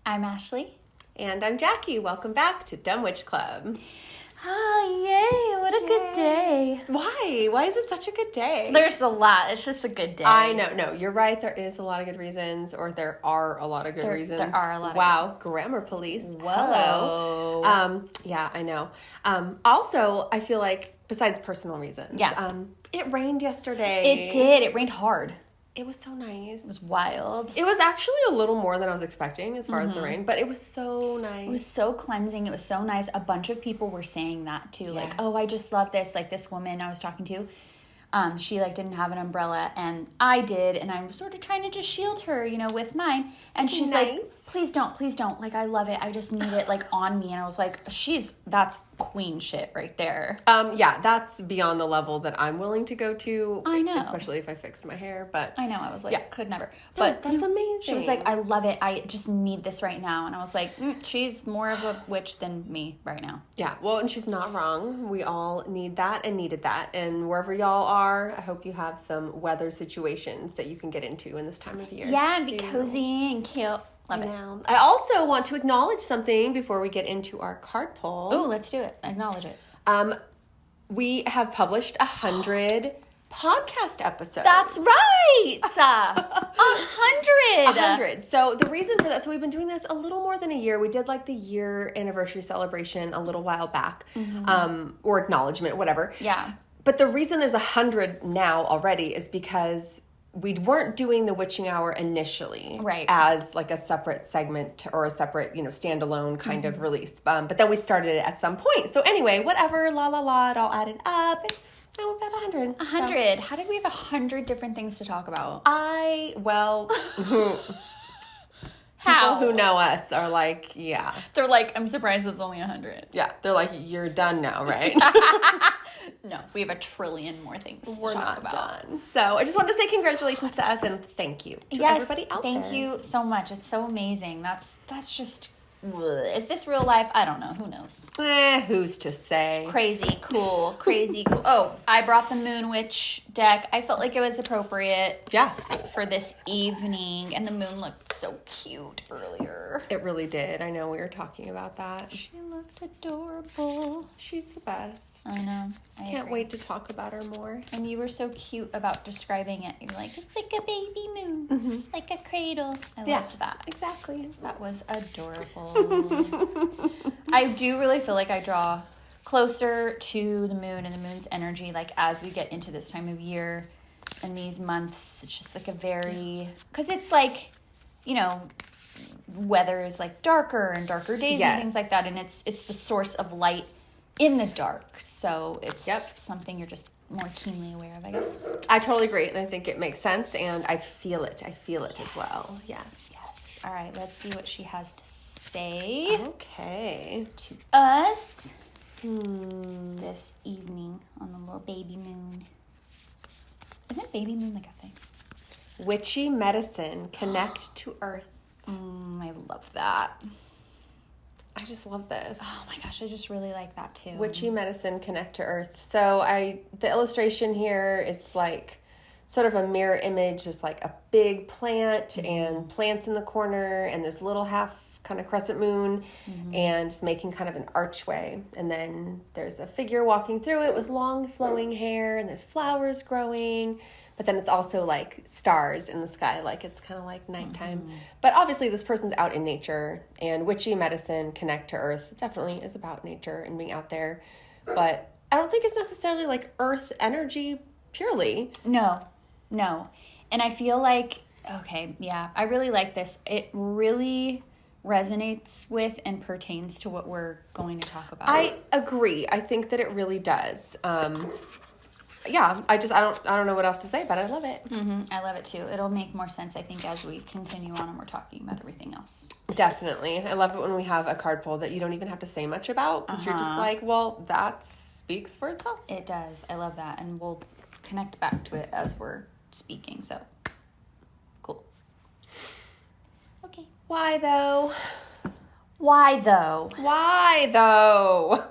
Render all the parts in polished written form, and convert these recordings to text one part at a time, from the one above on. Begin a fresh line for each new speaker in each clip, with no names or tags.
I'm Ashley.
And I'm Jackie. Welcome back to Dumb Witch Club.
Oh, yay. What a good day.
Why? Why is it such a good day?
There's a lot. It's just a good day.
I know. No, you're right. There is a lot of good reasons, or there are a lot of good reasons.
There are a lot of
Wow. Grammar police.
Whoa.
Hello. Yeah, I know. Also, I feel like, besides personal reasons, it rained yesterday.
It did. It rained hard.
It was so nice.
It was wild.
It was actually a little more than I was expecting as far as the rain, but it was so nice.
It was so cleansing. It was so nice. A bunch of people were saying that too.
Yes.
Like, oh, I just love this. Like this woman I was talking to, she like didn't have an umbrella and I did. And I was sort of trying to just shield her, with mine. And she's like, please don't. Like, I love it. I just need it like on me. And I was like, that's queen shit right there.
Yeah, that's beyond the level that I'm willing to go to.
I know.
Especially if I fixed my hair, but.
I know. I was like, could never.
But that's amazing.
She was like, I love it. I just need this right now. And I was like, she's more of a witch than me right now.
Yeah, well, and she's not wrong. We all need that and needed that. And wherever y'all are, I hope you have some weather situations that you can get into in this time of year.
Yeah, and be cozy and cute. Love it.
I also want to acknowledge something before we get into our card pull.
Oh, let's do it. Acknowledge it.
We have published 100 podcast episodes.
That's right. 100.
100. So the reason for that, so we've been doing this a little more than a year. We did like the year anniversary celebration a little while back, or acknowledgement, whatever.
Yeah.
But the reason there's 100 now already is because we weren't doing the Witching Hour initially,
right,
as like a separate segment or a separate, standalone kind of release. But then we started it at some point. So anyway, whatever, it all added up. And now we've got 100.
100. How did we have 100 different things to talk about?
People who know us are like, yeah.
They're like, I'm surprised it's only 100.
Yeah, they're like, you're done now, right?
No, we have a trillion more things to
We're
talk
not
about.
done. So I just wanted to say congratulations to us and thank you to everybody out there.
Thank you so much. It's so amazing. That's just... Is this real life? I don't know. Who knows?
Who's to say?
Crazy cool. Oh, I brought the Moon Witch deck. I felt like it was appropriate.
Yeah.
For this evening. And the moon looked so cute earlier.
It really did. I know we were talking about that.
She looked adorable.
She's the best.
I know. I
Can't
agree.
wait to talk about her more.
And you were so cute about describing it. You're like, it's like a baby moon. Like a cradle. I loved that.
Exactly.
That was adorable. I do really feel like I draw closer to the moon and the moon's energy, like as we get into this time of year and these months. It's just like a very, because it's like, weather is like darker and darker days and things like that, and it's the source of light in the dark, so it's something you're just more keenly aware of, I guess.
I totally agree, and I think it makes sense, and I feel it as well. Yes.
All right, let's see what she has to say.
Okay.
To us this evening on the little baby moon. Isn't baby moon like a thing?
Witchy medicine, connect to earth.
I love that.
I just love this.
Oh my gosh, I just really like that too.
Witchy medicine, connect to earth. So the illustration here is like sort of a mirror image. There's like a big plant and plants in the corner, and there's little half kind of crescent moon, and it's making kind of an archway. And then there's a figure walking through it with long flowing hair, and there's flowers growing. But then it's also like stars in the sky, like it's kind of like nighttime. But obviously this person's out in nature, and witchy medicine, connect to earth, definitely is about nature and being out there. But I don't think it's necessarily like earth energy purely.
No. And I feel like, I really like this. It really resonates with and pertains to what we're going to talk about.
I agree. I think that it really does. I don't know what else to say, but I love it.
I love it too. It'll make more sense, I think, as we continue on and we're talking about everything else.
Definitely. I love it when we have a card pull that you don't even have to say much about, because you're just like, well, that speaks for itself.
It does. I love that. And we'll connect back to it as we're speaking. So, cool. Okay.
Why though?
Why though?
Why though?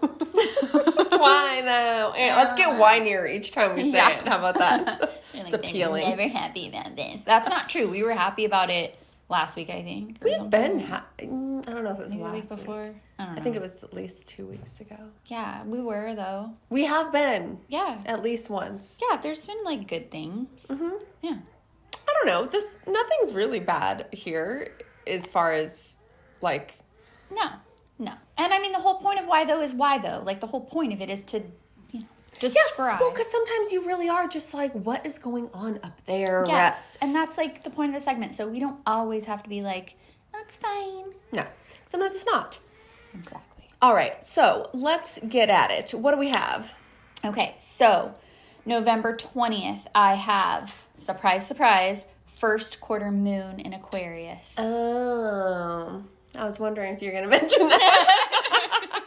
Why though? Let's get whinier each time we say it. How about that?
You're
It's
like,
appealing.
I'm never happy about this. That's not true. We were happy about it last week, I think.
We've been, I don't know if it was
Maybe
last
the week before. I don't know.
I think it was at least 2 weeks ago.
Yeah, we were, though.
We have been.
Yeah.
At least once.
Yeah, there's been, like, good things.
Mm-hmm.
Yeah.
I don't know. Nothing's really bad here as far as, like...
No. And, I mean, the whole point of why, though, is why, though. Like, the whole point of it is to, just fry.
Well, because sometimes you really are just like, what is going on up there?
Yes, and that's, like, the point of the segment. So we don't always have to be like, that's fine.
No. Sometimes it's not.
Exactly.
All right. So, let's get at it. What do we have?
Okay, so November 20th, I have, surprise, surprise, first quarter moon in Aquarius.
Oh. I was wondering if you were going to mention that.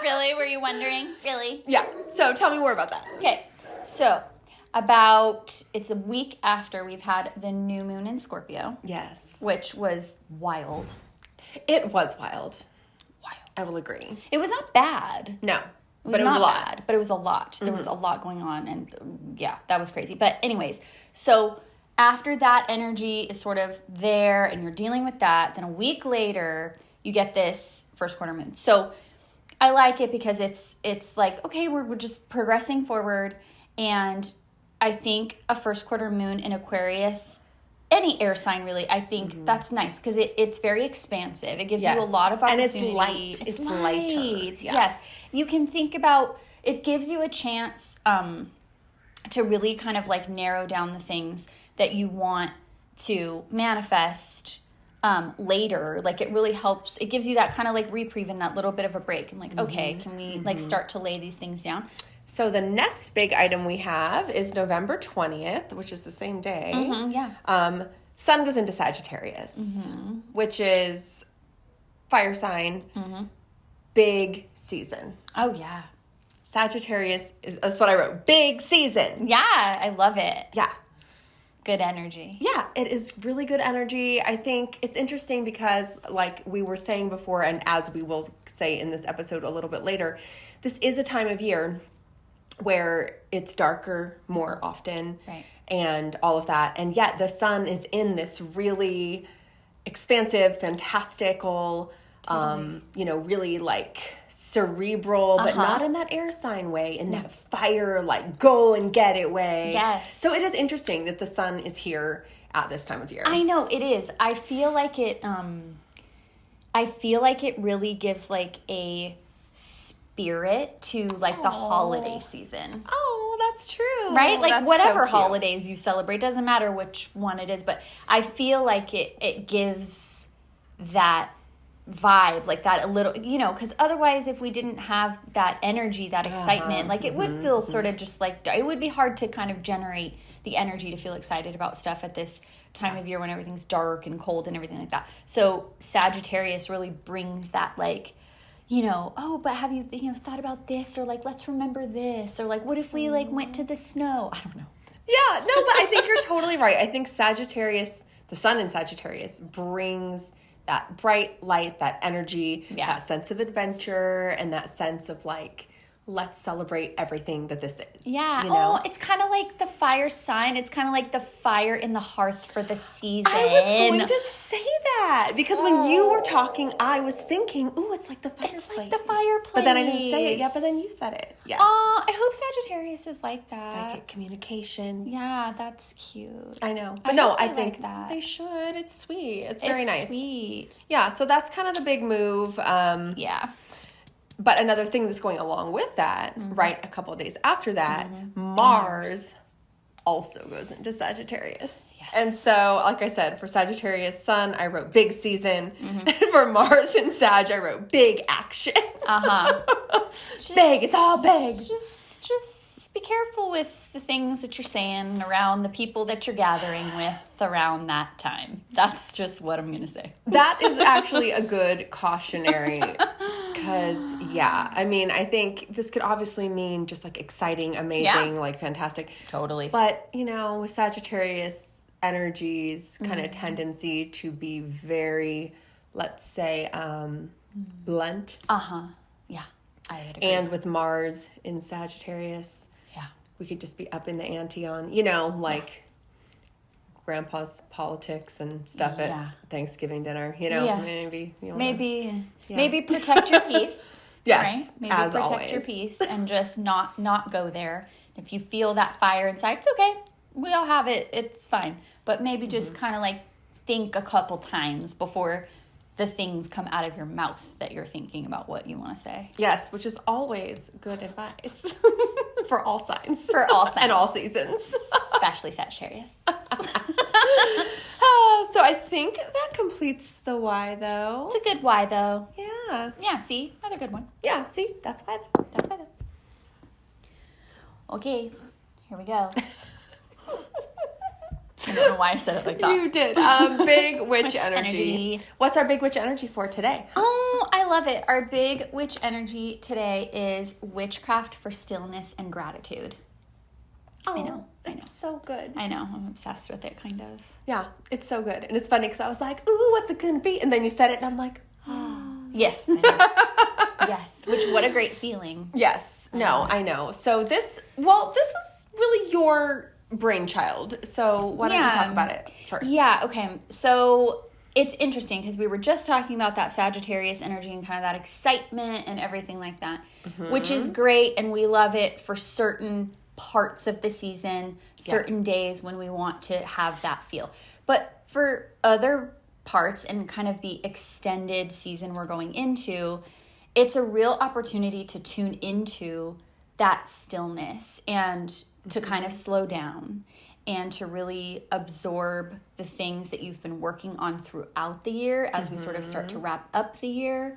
Really? Were you wondering? Really?
Yeah. So tell me more about that.
Okay. So it's a week after we've had the new moon in Scorpio.
Yes.
Which was wild.
It was wild. I will agree.
It was not bad.
No. But it was a lot.
Bad, but it was a lot. There was a lot going on. And yeah, that was crazy. But anyways, so after that energy is sort of there and you're dealing with that, then a week later, you get this first quarter moon. So I like it because it's like, okay, we're just progressing forward. And I think a first quarter moon in Aquarius, any air sign really, I think that's nice because it's very expansive. It gives you a lot of opportunity.
And it's light. It's lighter. Yeah.
Yes. You can think about, it gives you a chance to really kind of like narrow down the things that you want to manifest later. Like it really helps. It gives you that kind of like reprieve and that little bit of a break. And like, okay, can we like start to lay these things down?
So the next big item we have is November 20th, which is the same day.
Yeah.
Sun goes into Sagittarius, which is fire sign, big season.
Oh, yeah.
Sagittarius that's what I wrote. Big season.
Yeah, I love it.
Yeah.
Good energy.
Yeah, it is really good energy. I think it's interesting because, like we were saying before, and as we will say in this episode a little bit later, this is a time of year where it's darker more often,
right,
and all of that. And yet the sun is in this really expansive, fantastical, really like cerebral, but not in that air sign way, in that fire, like go and get it way.
Yes.
So it is interesting that the sun is here at this time of year.
I know it is. I feel like it really gives like a spirit to like the holiday season.
Oh, that's true.
Right? Like
that's
whatever
so cute.
holidays you celebrate, doesn't matter which one it is, but I feel like it gives that vibe, like that a little, because otherwise if we didn't have that energy, that excitement, like it would feel sort of just like, it would be hard to kind of generate the energy to feel excited about stuff at this time of year when everything's dark and cold and everything like that. So Sagittarius really brings that like, oh, but have you thought about this, or like let's remember this, or like what if we like went to the snow? I don't know.
Yeah, no, but I think you're totally right. I think Sagittarius, the sun in Sagittarius, brings that bright light, that energy, that sense of adventure, and that sense of like, let's celebrate everything that this is.
Yeah. Oh, it's kind of like the fire sign. It's kind of like the fire in the hearth for the season.
I was going to say that because when you were talking, I was thinking, ooh, it's like the fireplace.
It's like the fireplace.
But then I didn't say it. Yeah, but then you said it. Yes.
Oh, I hope Sagittarius is like that.
Psychic communication.
Yeah, that's cute.
I know. But I think
like that.
They should. It's sweet. It's very nice.
Sweet.
Yeah, so that's kind of the big move.
Yeah.
But another thing that's going along with that, right, a couple of days after that, Mars also goes into Sagittarius. Yes. And so, like I said, for Sagittarius sun, I wrote big season. And for Mars and Sag, I wrote big action. Big, it's all big.
Just be careful with the things that you're saying around the people that you're gathering with around that time. That's just what I'm going to say.
That is actually a good cautionary. Because, I mean, I think this could obviously mean just like exciting, amazing, like fantastic.
Totally.
But, with Sagittarius energies kind of tendency to be very, let's say, blunt.
Yeah. I would agree.
And with Mars in Sagittarius, we could just be up in the ante on, grandpa's politics and stuff at Thanksgiving dinner. Maybe
maybe protect your peace.
Yes,
right? Maybe
as
protect
always.
your peace and just not go there. If you feel that fire inside, it's okay. We all have it. It's fine. But maybe just kind of like think a couple times before the things come out of your mouth that you're thinking about what you want to say.
Yes, which is always good advice for all signs.
For all signs.
And all seasons.
Especially Sagittarius.
So I think that completes the why, though.
It's a good why, though.
Yeah.
Yeah, see? Another good one.
Yeah, see? That's why.
That's why, though. Okay, here we go. I don't know why I said it like that.
You did. Big witch energy. What's our big witch energy for today?
Oh, I love it. Our big witch energy today is witchcraft for stillness and gratitude.
Oh,
I know.
It's so good.
I know. I'm obsessed with it, kind of.
Yeah, it's so good. And it's funny because I was like, ooh, what's it going to be? And then you said it and I'm like, oh.
Yes. I know. Yes. Which, what a great feeling.
Yes. No, I know. So this was really your brainchild. So why don't you talk about it first?
Yeah, okay. So it's interesting because we were just talking about that Sagittarius energy and kind of that excitement and everything like that, which is great. And we love it for certain parts of the season, certain days when we want to have that feel. But for other parts and kind of the extended season we're going into, it's a real opportunity to tune into that stillness and to kind of slow down and to really absorb the things that you've been working on throughout the year as we sort of start to wrap up the year.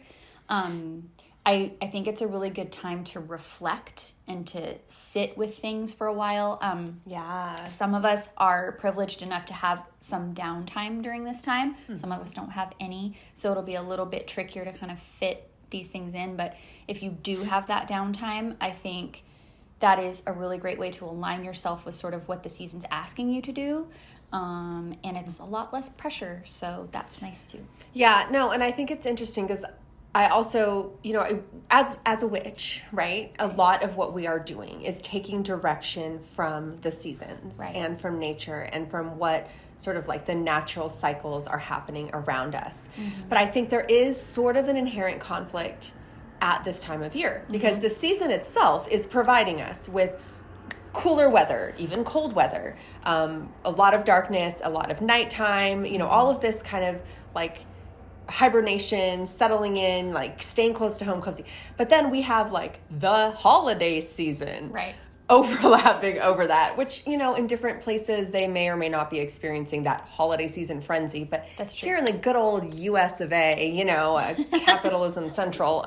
I think it's a really good time to reflect and to sit with things for a while. Some of us are privileged enough to have some downtime during this time. Some of us don't have any, so it'll be a little bit trickier to kind of fit these things in. But if you do have that downtime, I think that is a really great way to align yourself with sort of what the season's asking you to do. And it's a lot less pressure, so that's nice too.
Yeah, no, and I think it's interesting because I also, as a witch, right, a lot of what we are doing is taking direction from the seasons and from nature and from what sort of like the natural cycles are happening around us. But I think there is sort of an inherent conflict at this time of year because the season itself is providing us with cooler weather, even cold weather, a lot of darkness, a lot of nighttime, all of this kind of like hibernation, settling in, like staying close to home, cozy. But then we have like the holiday season overlapping over that, which, in different places they may or may not be experiencing that holiday season frenzy. But
that's true.
Here in the good old US of A, capitalism central,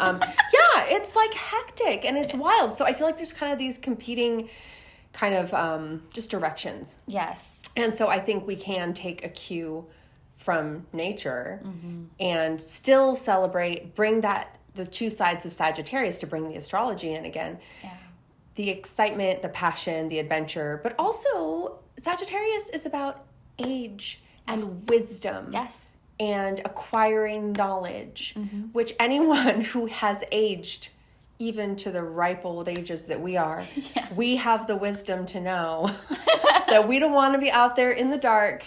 it's like hectic and it's wild. So I feel like there's kind of these competing kind of just directions.
Yes.
And so I think we can take a cue from nature and still celebrate, bring the two sides of Sagittarius to bring the astrology in again. Yeah. The excitement, the passion, the adventure, but also Sagittarius is about age and wisdom.
Yes.
And acquiring knowledge, which anyone who has aged even to the ripe old ages that we are, we have the wisdom to know that we don't want to be out there in the dark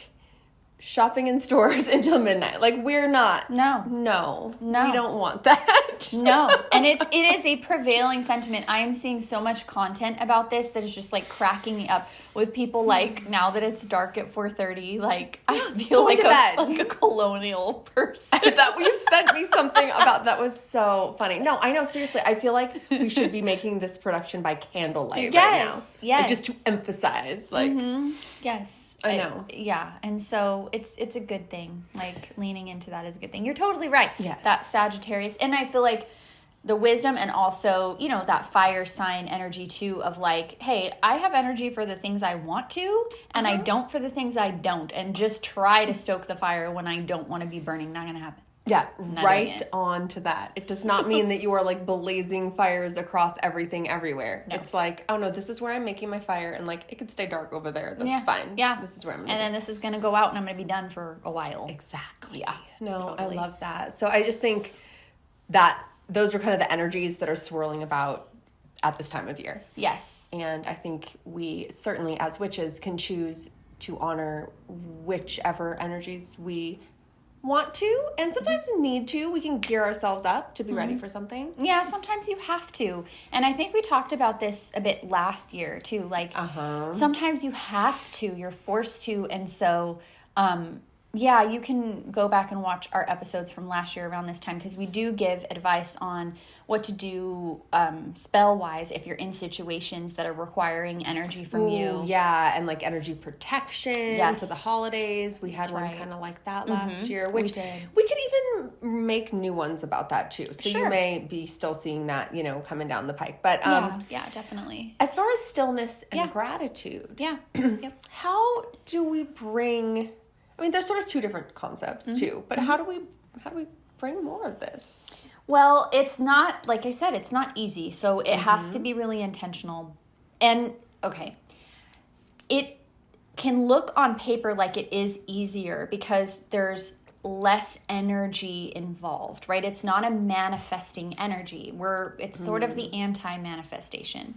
shopping in stores until midnight. Like, we're not. No. We don't want that.
No. And it is a prevailing sentiment. I am seeing so much content about this that is just like cracking me up with people like, now that it's dark at 4:30, like I feel like a colonial person.
That you sent me something about that was so funny. No, I know, seriously. I feel like we should be making this production by candlelight right now.
Yes.
Like, just to emphasize, like.
Yes.
I know.
And so it's a good thing. Like, leaning into that is a good thing. You're totally right.
Yes.
That Sagittarius. And I feel like the wisdom and also, that fire sign energy too of like, hey, I have energy for the things I want to and I don't for the things I don't. And just try to stoke the fire when I don't want to be burning. Not going to happen.
Yeah, right on to that. It does not mean that you are like blazing fires across everything everywhere. No. It's like, oh no, this is where I'm making my fire and like it could stay dark over there. That's fine.
Yeah.
This is where I'm going
to then this is going to go out and I'm going to be done for a while.
Exactly.
Yeah.
No,
totally.
I love that. So I just think that those are kind of the energies that are swirling about at this time of year.
Yes.
And I think we certainly as witches can choose to honor whichever energies we want to, and sometimes need to. We can gear ourselves up to be ready for something.
Yeah, sometimes you have to. And I think we talked about this a bit last year too. Like, sometimes you have to, you're forced to. And so, yeah, you can go back and watch our episodes from last year around this time, because we do give advice on what to do spell-wise if you're in situations that are requiring energy from you.
Yeah, and like energy protection for the holidays. We had one kind of like that last year, which we could even make new ones about that too. So you may be still seeing that, you know, coming down the pike. But
yeah, definitely.
As far as stillness and gratitude, how do we bring... I mean, there's sort of two different concepts too, but how do we bring more of this?
Well, it's not, like I said, it's not easy. So it has to be really intentional. And okay, it can look on paper like it is easier because there's less energy involved, right? It's not a manifesting energy. It's sort of the anti-manifestation,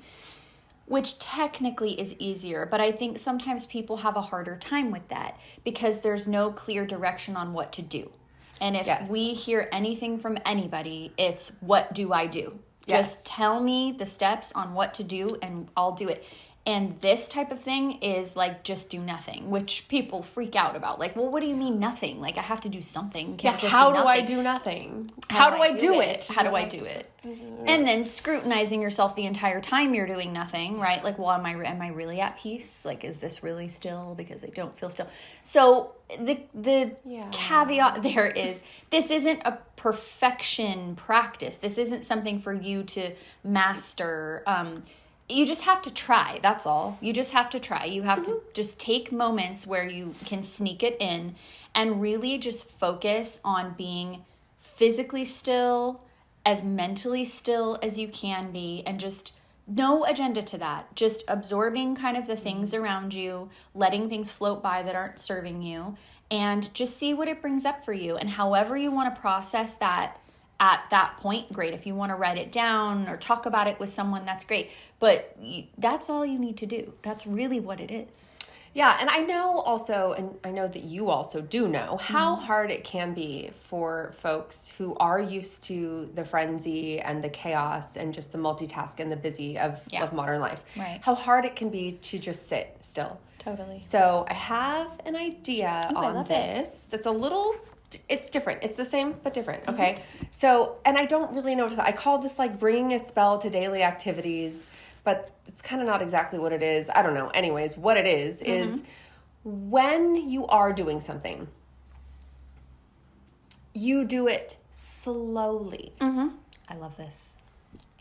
which technically is easier, but I think sometimes people have a harder time with that because there's no clear direction on what to do. And if we hear anything from anybody, it's, what do I do? Just tell me the steps on what to do and I'll do it. And this type of thing is like, just do nothing, which people freak out about. Like, well, what do you mean nothing? Like, I have to do something.
How do I do nothing? How do I do it?
How do I do it? And then scrutinizing yourself the entire time you're doing nothing, right? Like, well, am I really at peace? Like, is this really still? Because I don't feel still. So the caveat there is, this isn't a perfection practice. This isn't something for you to master. You just have to try. That's all. You just have to try. You have to just take moments where you can sneak it in and really just focus on being physically still, as mentally still as you can be, and just no agenda to that. Just absorbing kind of the things around you, letting things float by that aren't serving you, and just see what it brings up for you. And however you want to process that at that point, great. If you want to write it down or talk about it with someone, that's great. But that's all you need to do. That's really what it is.
Yeah, and I know also, and I know that you also do know, how hard it can be for folks who are used to the frenzy and the chaos and just the multitask and the busy of modern life.
Right.
How hard it can be to just sit still.
Totally.
So I have an idea on this that's a little... It's different. It's the same, but different. Okay. So, and I don't really know what to, I call this like bringing a spell to daily activities, but it's kind of not exactly what it is. I don't know. Anyways, what it is when you are doing something, you do it slowly.
I love this.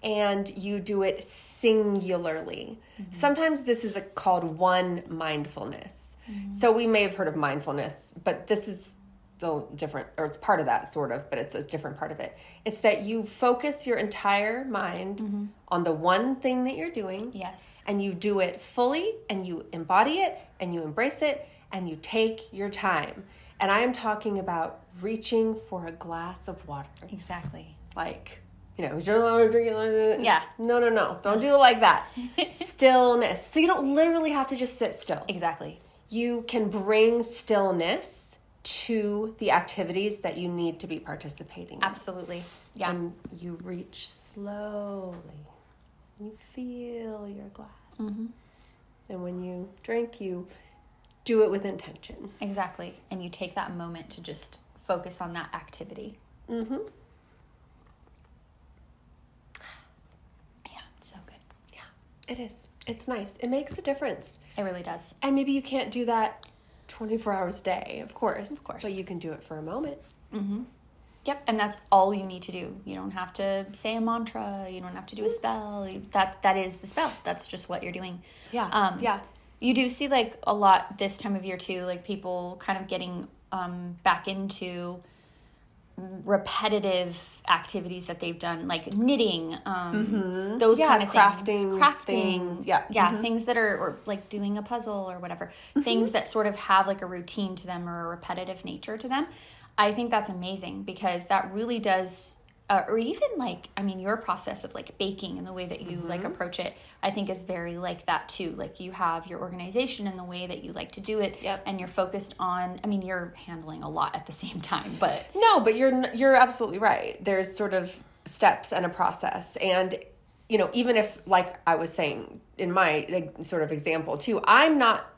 And you do it singularly. Sometimes this is called one mindfulness. So we may have heard of mindfulness, but this is still different, or it's part of that sort of, but it's a different part of it. It's that you focus your entire mind on the one thing that you're doing.
Yes.
And you do it fully, and you embody it, and you embrace it, and you take your time. And I am talking about reaching for a glass of water.
Exactly.
Like, you know, you're drinking.
Yeah.
No. Don't do it like that. Stillness. So you don't literally have to just sit still.
Exactly.
You can bring stillness to the activities that you need to be participating in.
Absolutely. Yeah.
And you reach slowly. You feel your glass. And when you drink, you do it with intention.
Exactly. And you take that moment to just focus on that activity. Yeah, it's so good.
Yeah, it is. It's nice. It makes a difference.
It really does.
And maybe you can't do that 24 hours a day, of course. But you can do it for a moment.
Yep, and that's all you need to do. You don't have to say a mantra. You don't have to do a spell. That is the spell. That's just what you're doing.
Yeah.
You do see like a lot this time of year too, like people kind of getting back into repetitive activities that they've done, like knitting, those kind of
crafting
things. Things that are, or like doing a puzzle or whatever, things that sort of have like a routine to them or a repetitive nature to them. I think that's amazing because that really does or even like, I mean, your process of like baking and the way that you like approach it, I think is very like that too. Like you have your organization and the way that you like to do it, and you're focused on, I mean, you're handling a lot at the same time, but.
No, but you're absolutely right. There's sort of steps and a process. And, you know, even if, like I was saying in my like, sort of example too, I'm not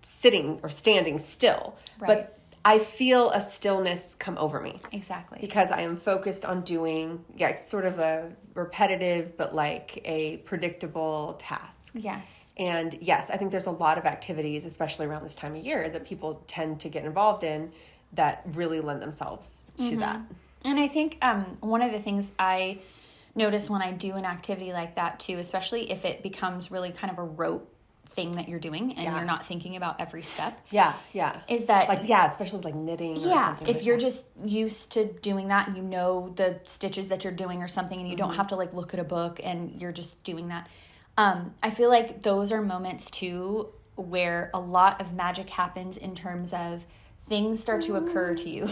sitting or standing still, but I feel a stillness come over me.
Exactly.
Because I am focused on doing, sort of a repetitive, but like a predictable task.
Yes.
And yes, I think there's a lot of activities, especially around this time of year, that people tend to get involved in that really lend themselves to that.
And I think one of the things I notice when I do an activity like that too, especially if it becomes really kind of a rote thing that you're doing and you're not thinking about every step. Is that
like especially with like knitting or something.
If
like
you're
that.
just used to doing that and you know the stitches that you're doing or something and you don't have to like look at a book and you're just doing that. I feel like those are moments too where a lot of magic happens in terms of things start to occur to you.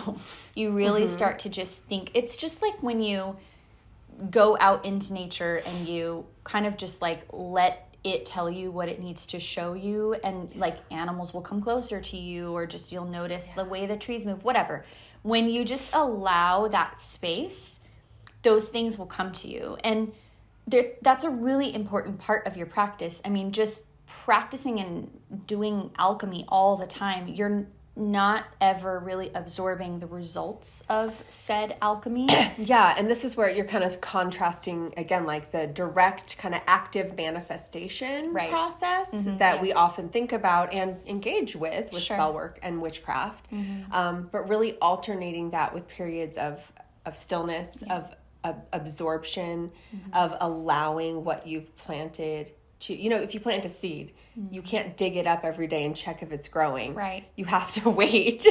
You really start to just think, it's just like when you go out into nature and you kind of just like let it tell you what it needs to show you, and like animals will come closer to you, or just you'll notice the way the trees move, whatever. When you just allow that space, those things will come to you. And that's a really important part of your practice. I mean, just practicing and doing alchemy all the time, you're not ever really absorbing the results of said alchemy.
And this is where you're kind of contrasting again, like the direct kind of active manifestation process that we often think about and engage with spell work and witchcraft, but really alternating that with periods of stillness, of absorption, of allowing what you've planted to, you know, if you plant a seed, you can't dig it up every day and check if it's growing.
Right.
You have to wait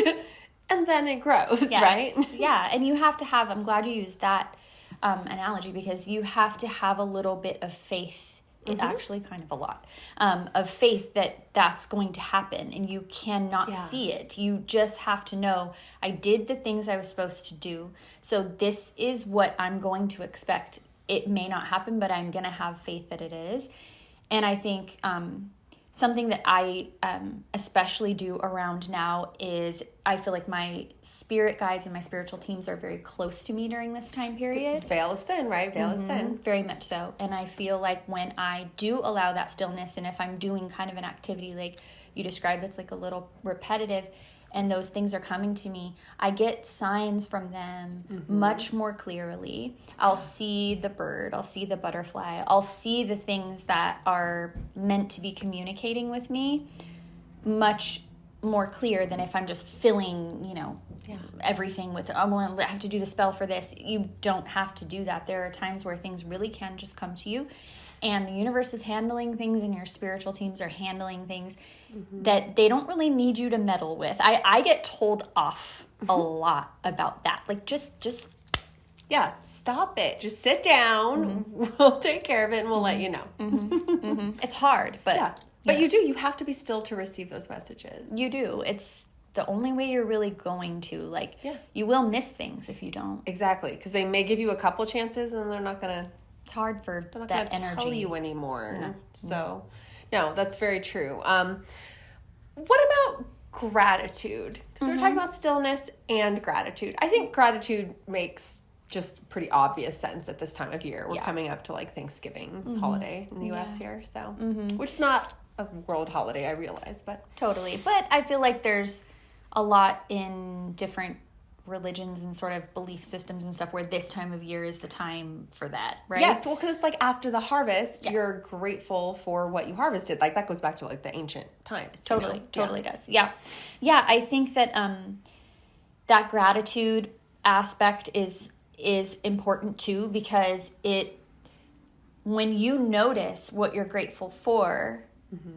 and then it grows, right?
Yeah. And you have to have, I'm glad you used that analogy, because you have to have a little bit of faith, actually kind of a lot, of faith that that's going to happen, and you cannot see it. You just have to know, I did the things I was supposed to do, so this is what I'm going to expect. It may not happen, but I'm going to have faith that it is. And I think something that I especially do around now is I feel like my spirit guides and my spiritual teams are very close to me during this time period.
Veil is thin, right? Veil is thin.
Very much so. And I feel like when I do allow that stillness, and if I'm doing kind of an activity like you described that's like a little repetitive, and those things are coming to me, I get signs from them much more clearly. I'll see the bird, I'll see the butterfly, I'll see the things that are meant to be communicating with me much more clear than if I'm just filling, you know, everything with, I have to do the spell for this. You don't have to do that. There are times where things really can just come to you, and the universe is handling things, and your spiritual teams are handling things that they don't really need you to meddle with. I get told off a lot about that. Like, just
stop it. Just sit down. We'll take care of it, and we'll let you know.
It's hard, but
but you do. You have to be still to receive those messages.
You do. It's the only way you're really going to. Like, you will miss things if you don't.
Exactly, because they may give you a couple chances, and they're not gonna.
It's hard for
they're not
that
gonna
energy.
tell you anymore. No. So, no, that's very true. What about gratitude? Because we're talking about stillness and gratitude. I think gratitude makes just pretty obvious sense at this time of year. We're coming up to like Thanksgiving holiday in the U.S. here, so which is not a world holiday, I realize, but
totally. But I feel like there's a lot in different religions and sort of belief systems and stuff where this time of year is the time for that, right?
Yes, well, because it's like after the harvest, you're grateful for what you harvested. Like that goes back to like the ancient times.
Totally does. Yeah. I think that that gratitude aspect is important too, because when you notice what you're grateful for,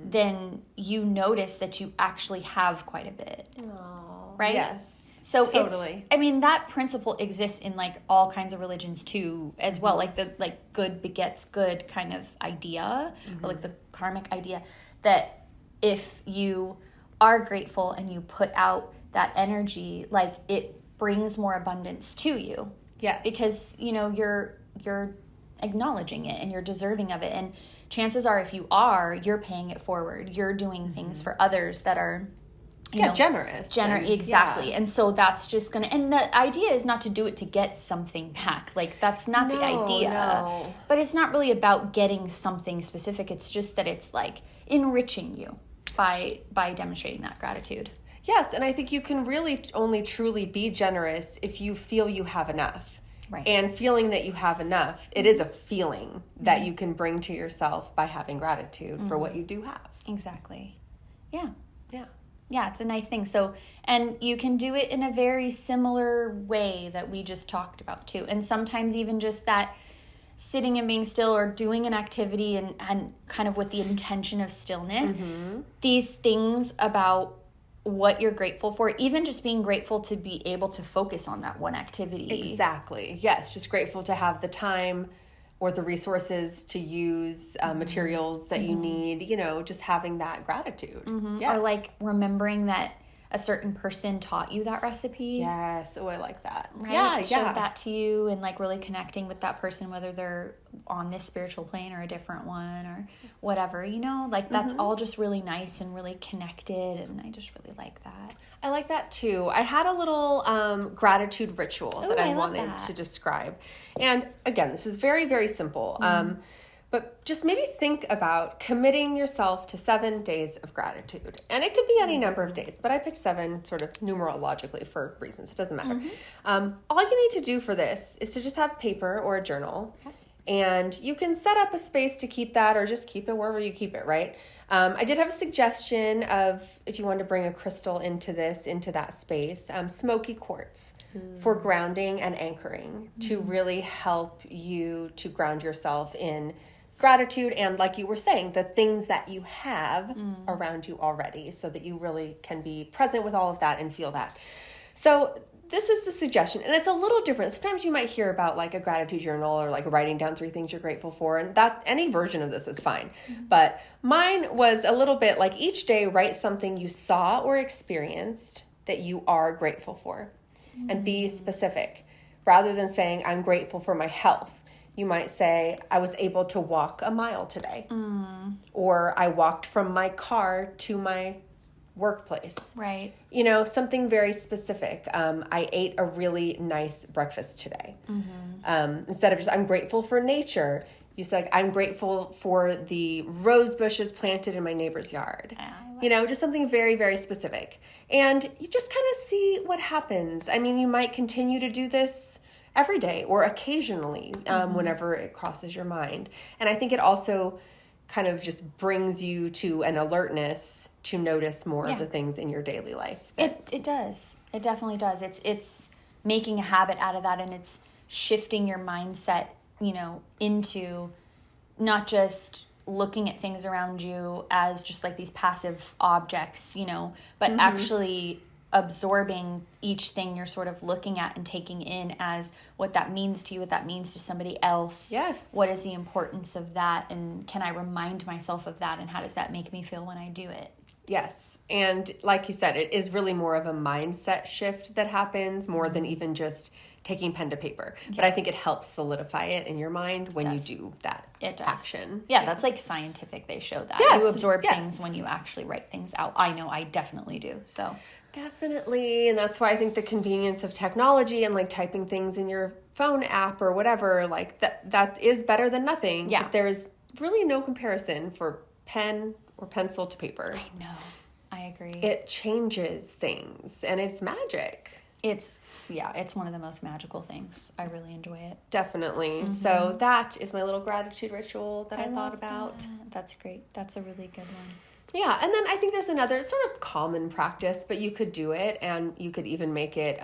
then you notice that you actually have quite a bit.
Oh,
right?
Yes.
So that principle exists in like all kinds of religions too, as well. Like the good begets good kind of idea, or like the karmic idea, that if you are grateful and you put out that energy, like it brings more abundance to you.
Yes.
Because, you're acknowledging it and you're deserving of it. And chances are, if you are, you're paying it forward. You're doing things for others that are,
generous.
Exactly. And so that's just going to, and the idea is not to do it to get something back. Like, that's not the idea.
No.
But it's not really about getting something specific. It's just that it's like enriching you by demonstrating that gratitude.
Yes. And I think you can really only truly be generous if you feel you have enough.
Right.
And feeling that you have enough, it is a feeling that you can bring to yourself by having gratitude for what you do have.
Exactly. Yeah.
Yeah.
Yeah, it's a nice thing. So, and you can do it in a very similar way that we just talked about too. And sometimes even just that sitting and being still or doing an activity and kind of with the intention of stillness, these things about what you're grateful for, even just being grateful to be able to focus on that one activity.
Exactly. Yes, just grateful to have the time or the resources to use materials that you need, just having that gratitude. Yes.
Or like remembering that a certain person taught you that recipe.
Yes. Oh, I like that.
Right?
Yeah,
Showed that to you and like really connecting with that person, whether they're on this spiritual plane or a different one or whatever, like that's all just really nice and really connected. And I just really like that.
I like that too. I had a little gratitude ritual that I wanted to describe. And again, this is very, very simple. But just maybe think about committing yourself to 7 days of gratitude. And it could be any number of days, but I picked 7 sort of numerologically for reasons. It doesn't matter. All you need to do for this is to just have paper or a journal. And you can set up a space to keep that or just keep it wherever you keep it, right? I did have a suggestion of if you wanted to bring a crystal into that space, smoky quartz for grounding and anchoring to really help you to ground yourself in gratitude and, like you were saying, the things that you have around you already so that you really can be present with all of that and feel that. So this is the suggestion, and it's a little different. Sometimes you might hear about like a gratitude journal or like writing down 3 things you're grateful for, and that any version of this is fine. But mine was a little bit like each day write something you saw or experienced that you are grateful for, and be specific. Rather than saying I'm grateful for my health, you might say I was able to walk a mile today, or I walked from my car to my workplace.
Right.
Something very specific. I ate a really nice breakfast today. Instead of just, I'm grateful for nature, you said, I'm grateful for the rose bushes planted in my neighbor's yard. Just something very, very specific. And you just kind of see what happens. I mean, you might continue to do this every day or occasionally whenever it crosses your mind. And I think it also kind of just brings you to an alertness to notice more of the things in your daily life.
It does. It definitely does. It's making a habit out of that, and it's shifting your mindset, into not just looking at things around you as just like these passive objects, but actually absorbing each thing you're sort of looking at and taking in as what that means to you, what that means to somebody else.
Yes.
What is the importance of that, and can I remind myself of that, and how does that make me feel when I do it?
Yes. And like you said, it is really more of a mindset shift that happens more than even just taking pen to paper. Yeah. But I think it helps solidify it in your mind when you do that action.
Yeah, that's like scientific. They show that. Yes. You absorb things when you actually write things out. I know I definitely do. So
definitely. And that's why I think the convenience of technology and like typing things in your phone app or whatever, like that is better than nothing.
Yeah.
But there's really no comparison for pen or pencil to paper.
I know. I agree.
It changes things and it's magic.
It's one of the most magical things. I really enjoy it.
Definitely. So that is my little gratitude ritual that I thought about.
That's great. That's a really good one.
Yeah. And then I think there's another sort of common practice, but you could do it and you could even make it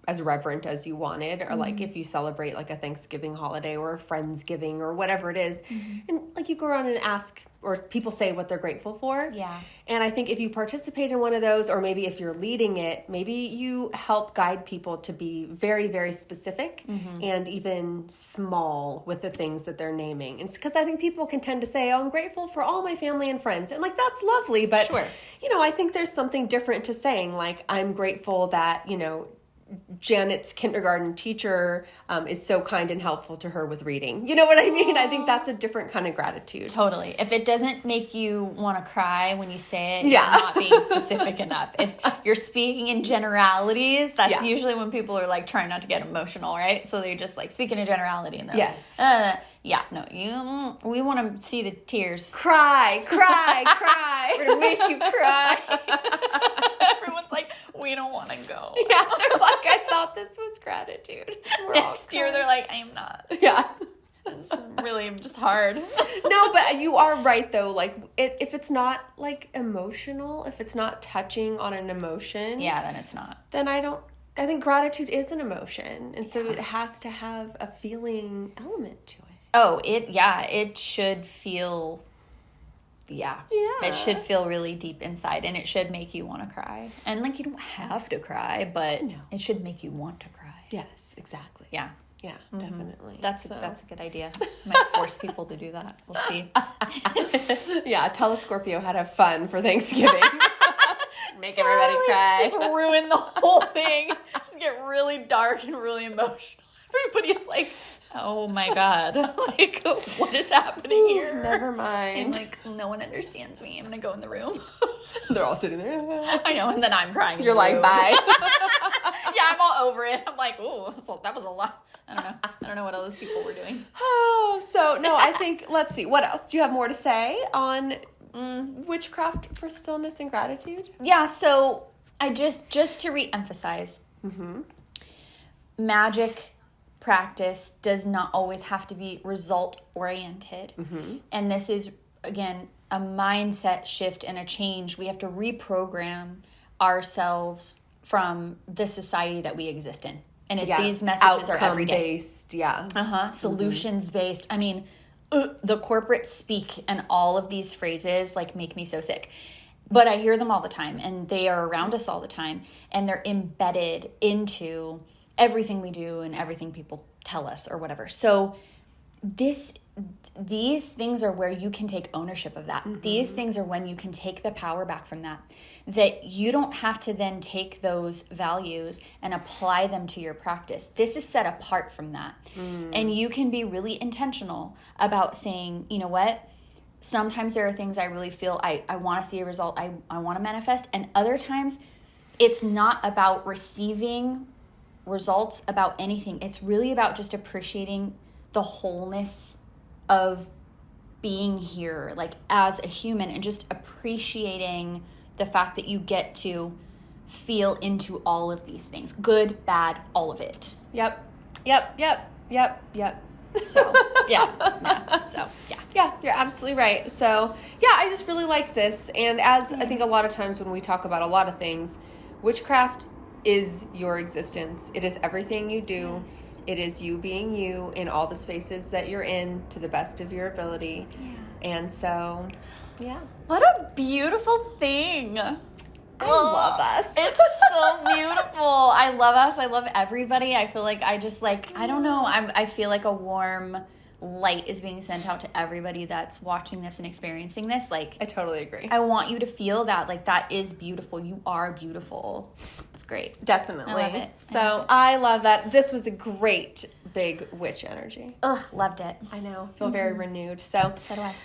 as reverent as you wanted, or like if you celebrate like a Thanksgiving holiday or a Friendsgiving or whatever it is, and like you go around and ask, or people say what they're grateful for.
Yeah.
And I think if you participate in one of those, or maybe if you're leading it, maybe you help guide people to be very, very specific and even small with the things that they're naming. It's because I think people can tend to say, oh, I'm grateful for all my family and friends. And like, that's lovely. But,
sure.
I think there's something different to saying, like, I'm grateful that, Janet's kindergarten teacher is so kind and helpful to her with reading. You know what I mean? I think that's a different kind of gratitude.
Totally. If it doesn't make you want to cry when you say it, you're not being specific enough. If you're speaking in generalities, that's usually when people are like trying not to get emotional, right? So they're just like speaking in generality and they're like, we want to see the tears.
Cry.
We're going to make you cry. Everyone's like, we don't want to go.
Yeah, they're like, I thought this was gratitude.
Next year, they're like, I am not.
Yeah.
It's really just hard.
No, but you are right, though. Like, if it's not, like, emotional, if it's not touching on an emotion.
Yeah, then it's not.
Then I think gratitude is an emotion. And so it has to have a feeling element to it.
Oh, it should feel, it should feel really deep inside, and it should make you want to cry. And, like, you don't have to cry, but it should make you want to cry.
Yes, exactly.
Yeah.
Yeah, definitely.
That's a good idea. Might force people to do that. We'll see.
Yeah, tell a Scorpio how to have fun for Thanksgiving. Make everybody cry.
Just ruin the whole thing. Just get really dark and really emotional. Everybody's like, oh my God, like, what is happening here?
Never mind.
And like, no one understands me. I'm going to go in the room.
They're all sitting there.
I know, and then I'm crying.
You're like, bye.
Yeah, I'm all over it. I'm like, ooh, that was a lot. I don't know what all those people were doing.
Oh, so, no, I think, let's see. What else? Do you have more to say on witchcraft for stillness and gratitude?
Yeah, so I just to reemphasize, magic practice does not always have to be result oriented. And this is, again, a mindset shift and a change. We have to reprogram ourselves from the society that we exist in. And if these messages are every day.
Outcome-based,
Solutions-based. I mean, the corporate speak and all of these phrases, like, make me so sick. But I hear them all the time, and they are around us all the time, and they're embedded into everything we do and everything people tell us or whatever. So these things are where you can take ownership of that. These things are when you can take the power back from that you don't have to then take those values and apply them to your practice. This is set apart from that. And you can be really intentional about saying, you know what? Sometimes there are things I really feel I want to see a result. I want to manifest. And other times it's not about receiving results about anything. It's really about just appreciating the wholeness of being here, like, as a human, and just appreciating the fact that you get to feel into all of these things, good, bad, all of it.
Yep.
So
yeah, you're absolutely right. So yeah, I just really liked this, and as I think a lot of times when we talk about a lot of things, witchcraft is your existence. It is everything you do.
Yes.
It is you being you in all the spaces that you're in to the best of your ability. And so, yeah.
What a beautiful thing.
I love us.
It's so beautiful. I love us. I love everybody. I feel like I just, like, I don't know. I feel like a warm light is being sent out to everybody that's watching this and experiencing this. Like,
I totally agree.
I want you to feel that. Like, that is beautiful. You are beautiful. It's great.
Definitely.
I love it.
So I love that. This was a great big witch energy.
Ugh, loved it.
I know. Feel very renewed. So
do I.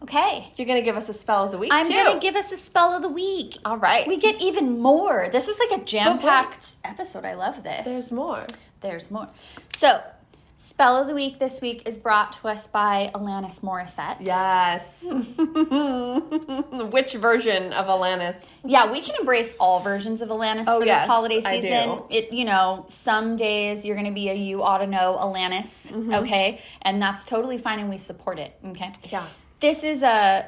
Okay.
You're going to give us a spell of the week,
I'm
too.
going to give us a spell of the week.
All right.
We get even more. This is like a jam-packed episode. I love this.
There's more.
There's more. So, spell of the week this week is brought to us by Alanis Morissette.
Yes. Which version of Alanis?
Yeah, we can embrace all versions of Alanis for this holiday season.
I do.
Some days you're going to be a you ought to know Alanis, okay? And that's totally fine, and we support it, okay?
Yeah.
This is the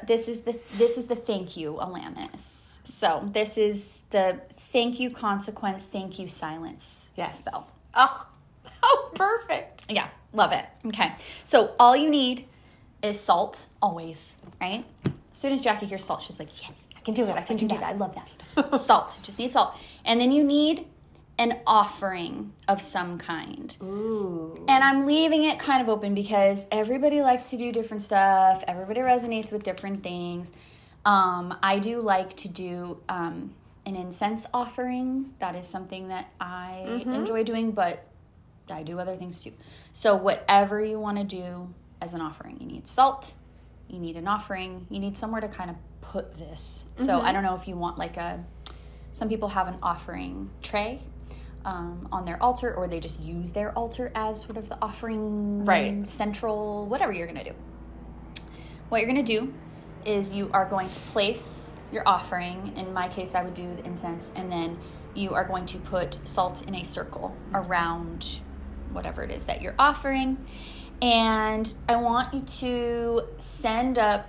thank you Alanis. So this is the thank you consequence, thank you silence spell.
Oh, perfect.
Yeah, love it. Okay. So all you need is salt, always, right? As soon as Jackie hears salt, she's like, yes, I can do it. I can do that. I love that. Salt. Just need salt. And then you need an offering of some kind.
Ooh.
And I'm leaving it kind of open because everybody likes to do different stuff. Everybody resonates with different things. I do like to do an an incense offering. That is something that I enjoy doing, but I do other things too. So whatever you want to do as an offering, you need salt, you need an offering, you need somewhere to kind of put this. So I don't know if you want like some people have an offering tray on their altar, or they just use their altar as sort of the offering central, whatever you're going to do. What you're going to do is you are going to place your offering. In my case, I would do the incense, and then you are going to put salt in a circle around whatever it is that you're offering. And I want you to send up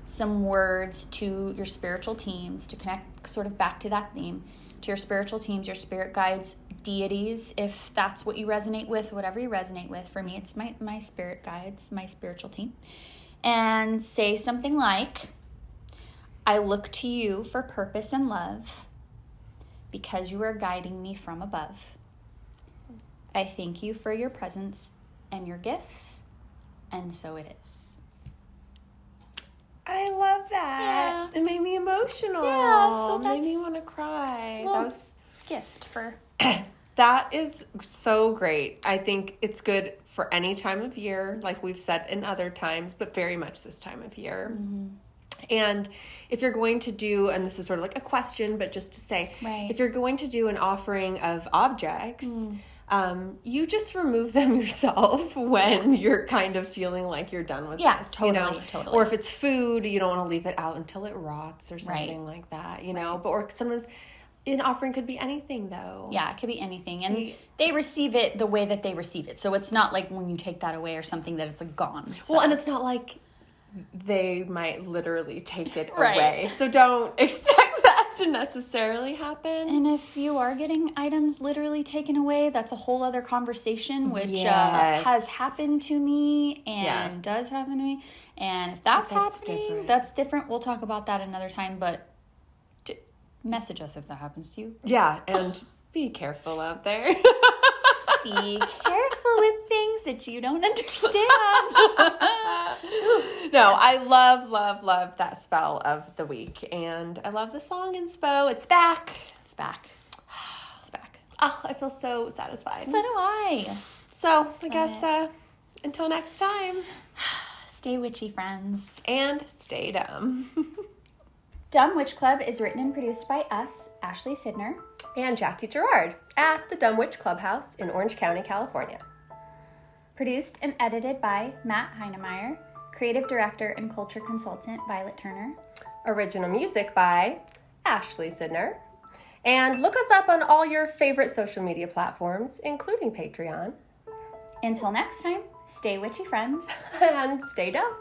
some words to your spiritual teams to connect sort of back to that theme, to your spiritual teams, your spirit guides, deities, if that's what you resonate with, whatever you resonate with. For me, it's my spirit guides, my spiritual team. And say something like, I look to you for purpose and love because you are guiding me from above. I thank you for your presence and your gifts, and so it is.
I love that.
Yeah.
It made me emotional.
Yeah, so
it made me want to cry. That was
gift for...
That is so great. I think it's good for any time of year, like we've said in other times, but very much this time of year. Mm-hmm. And if you're going to do, and this is sort of like a question, but just to say, if you're going to do an offering of objects, you just remove them yourself when you're kind of feeling like you're done with this.
Totally.
Or if it's food, you don't want to leave it out until it rots or something like that, you know. But or sometimes an offering could be anything, though.
Yeah, it could be anything. And they receive it the way that they receive it. So it's not like when you take that away or something that it's like gone. So.
Well, and it's not like they might literally take it away. So don't expect that to necessarily happen.
And if you are getting items literally taken away, that's a whole other conversation, which has happened to me and does happen to me. And if that's happening, that's different. We'll talk about that another time, but message us if that happens to you.
Yeah, and be careful out there.
Be careful with things that you don't understand.
No, I love that spell of the week. And I love the song inspo. It's back.
It's back. It's back.
Oh, I feel so satisfied.
So do I.
So, I guess until next time.
Stay witchy, friends.
And stay dumb.
Dumb Witch Club is written and produced by us, Ashley Sidner
and Jackie Gerard at the Dumb Witch Clubhouse in Orange County, California.
Produced and edited by Matt Heinemeyer, creative director and culture consultant Violet Turner.
Original music by Ashley Sidner. And look us up on all your favorite social media platforms, including Patreon.
Until next time, stay witchy, friends.
And stay dumb.